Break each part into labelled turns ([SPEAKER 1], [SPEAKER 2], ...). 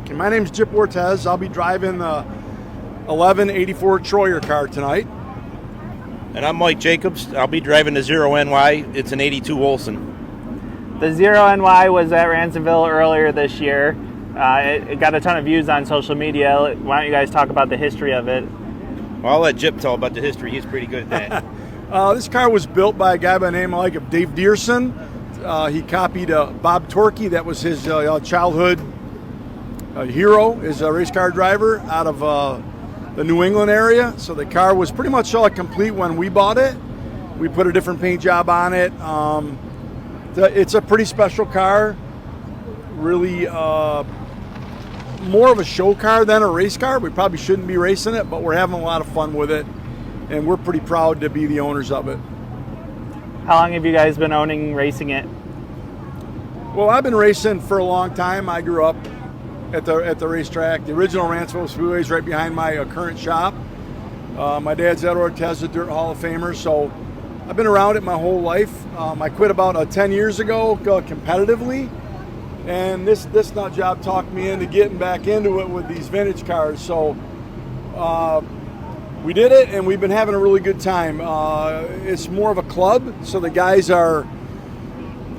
[SPEAKER 1] Mike, and my name's Jipp I'll be driving the 1184 Troyer car tonight.
[SPEAKER 2] And I'm Mike Jacobs. I'll be driving the 0NY. It's an 82 Olson.
[SPEAKER 3] The 0NY was at Ransomville earlier this year. It got a ton of views on social media. Why don't you guys talk about the history of it?
[SPEAKER 2] Well, I'll let Jipp tell about the history. He's pretty good at
[SPEAKER 1] that. This car was built by a guy by the name of Dave Dearson. He copied Bob Torkey. That was his childhood hero, is a race car driver out of the New England area. So the car was pretty much complete when we bought it. We put a different paint job on it. It's a pretty special car. Really more of a show car than a race car. We probably shouldn't be racing it, but we're having a lot of fun with it, and we're pretty proud to be the owners of it.
[SPEAKER 3] How long have you guys been racing it?
[SPEAKER 1] Well, I've been racing for a long time. I grew up at the racetrack. The original Ransomville Speedway is right behind my current shop. My dad's Ed Ortez, a Dirt Hall of Famer, so I've been around it my whole life. I quit about 10 years ago competitively, and this nut job talked me into getting back into it with these vintage cars. So we did it, and we've been having a really good time. It's more of a club, so the guys are,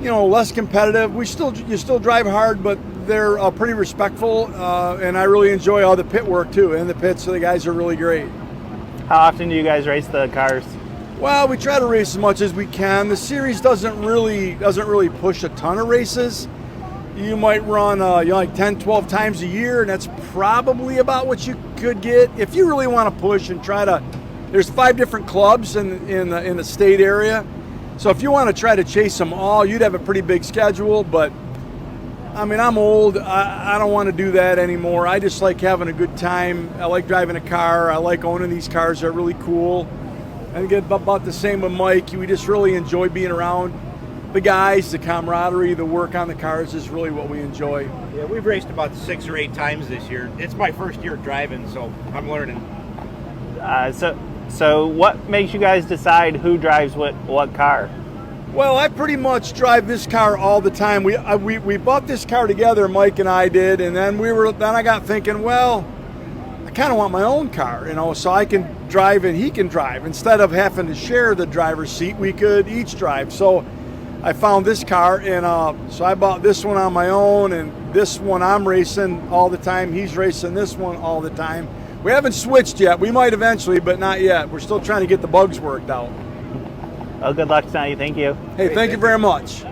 [SPEAKER 1] less competitive. You still drive hard, but they're pretty respectful, and I really enjoy all the pit work too. In the pits, so the guys are really great.
[SPEAKER 3] How often do you guys race the cars?
[SPEAKER 1] Well, we try to race as much as we can. The series doesn't really push a ton of races. You might run 10, 12 times a year, and that's probably about what you could get. If you really want to push and try to, there's 5 different clubs in the state area. So if you want to try to chase them all, you'd have a pretty big schedule. But I mean, I'm old. I don't want to do that anymore. I just like having a good time. I like driving a car. I like owning these cars. They're really cool. And again, about the same with Mike. We just really enjoy being around the guys, the camaraderie, the work on the cars is really what we enjoy.
[SPEAKER 2] Yeah, we've raced about 6 or 8 times this year. It's my first year driving, so I'm learning.
[SPEAKER 3] So what makes you guys decide who drives what car?
[SPEAKER 1] Well, I pretty much drive this car all the time. We bought this car together, Mike and I did, and then I got thinking, well, I kind of want my own car, so I can drive and he can drive. Instead of having to share the driver's seat, we could each drive. So I found this car, and so I bought this one on my own, and this one I'm racing all the time. He's racing this one all the time. We haven't switched yet. We might eventually, but not yet. We're still trying to get the bugs worked out.
[SPEAKER 3] Well, good luck tonight. Thank you.
[SPEAKER 1] Hey, thank you very much.